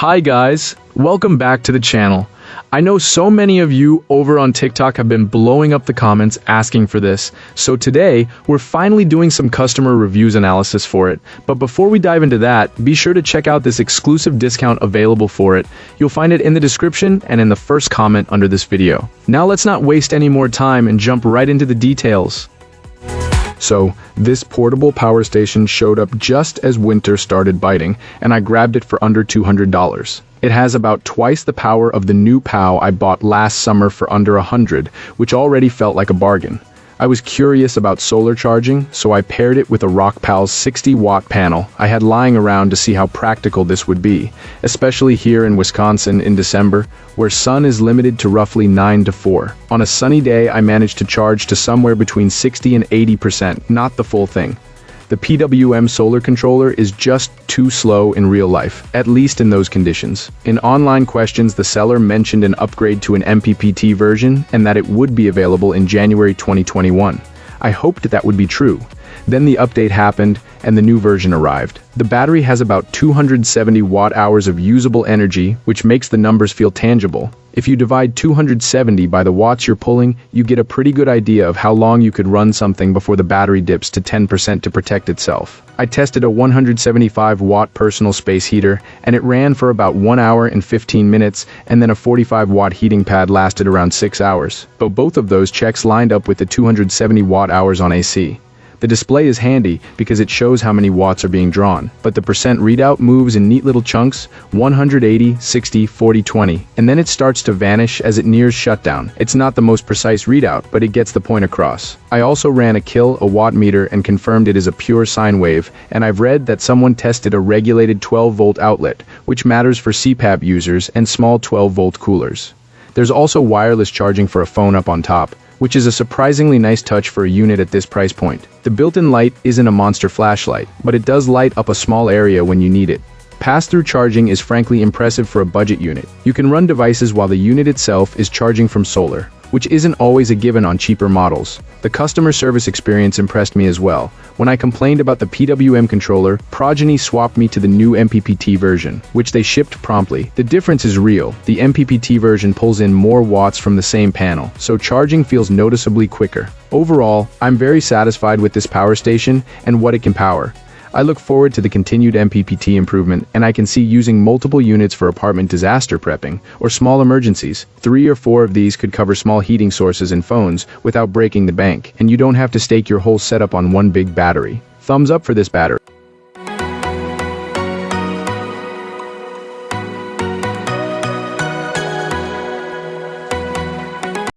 Hi guys, welcome back to the channel. I know so many of you over on TikTok have been blowing up the comments asking for this, so today we're finally doing some customer reviews analysis for it. But before we dive into that, be sure to check out this exclusive discount available for it. You'll find it in the description and in the first comment under this video. Now let's not waste any more time and jump right into the details. So, this portable power station showed up just as winter started biting, and I grabbed it for under $200. It has about twice the power of the new POW I bought last summer for under $100, which already felt like a bargain. I was curious about solar charging, so I paired it with a Rockpal's 60-watt panel I had lying around to see how practical this would be, especially here in Wisconsin in December, where sun is limited to roughly 9 to 4. On a sunny day, I managed to charge to somewhere between 60 and 80%, not the full thing. The PWM solar controller is just too slow in real life, at least in those conditions. In online questions, the seller mentioned an upgrade to an MPPT version and that it would be available in January 2021. I hoped that would be true. Then the update happened and the new version arrived. The battery has about 270 watt-hours of usable energy, which makes the numbers feel tangible. If you divide 270 by the watts you're pulling, you get a pretty good idea of how long you could run something before the battery dips to 10% to protect itself. I tested a 175-watt personal space heater, and it ran for about 1 hour and 15 minutes, and then a 45-watt heating pad lasted around 6 hours. But both of those checks lined up with the 270 watt-hours on AC. The display is handy because it shows how many watts are being drawn, but the percent readout moves in neat little chunks, 180, 60, 40, 20, and then it starts to vanish as it nears shutdown. It's not the most precise readout, but it gets the point across. I also ran a watt meter and confirmed it is a pure sine wave, and I've read that someone tested a regulated 12-volt outlet, which matters for CPAP users and small 12-volt coolers. There's also wireless charging for a phone up on top, which is a surprisingly nice touch for a unit at this price point. The built-in light isn't a monster flashlight, but it does light up a small area when you need it. Pass-through charging is frankly impressive for a budget unit. You can run devices while the unit itself is charging from solar, which isn't always a given on cheaper models. The customer service experience impressed me as well. When I complained about the PWM controller, PROGENY swapped me to the new MPPT version, which they shipped promptly. The difference is real. The MPPT version pulls in more watts from the same panel, so charging feels noticeably quicker. Overall, I'm very satisfied with this power station and what it can power. I look forward to the continued MPPT improvement, and I can see using multiple units for apartment disaster prepping or small emergencies. 3 or 4 of these could cover small heating sources and phones without breaking the bank, and you don't have to stake your whole setup on one big battery. Thumbs up for this battery.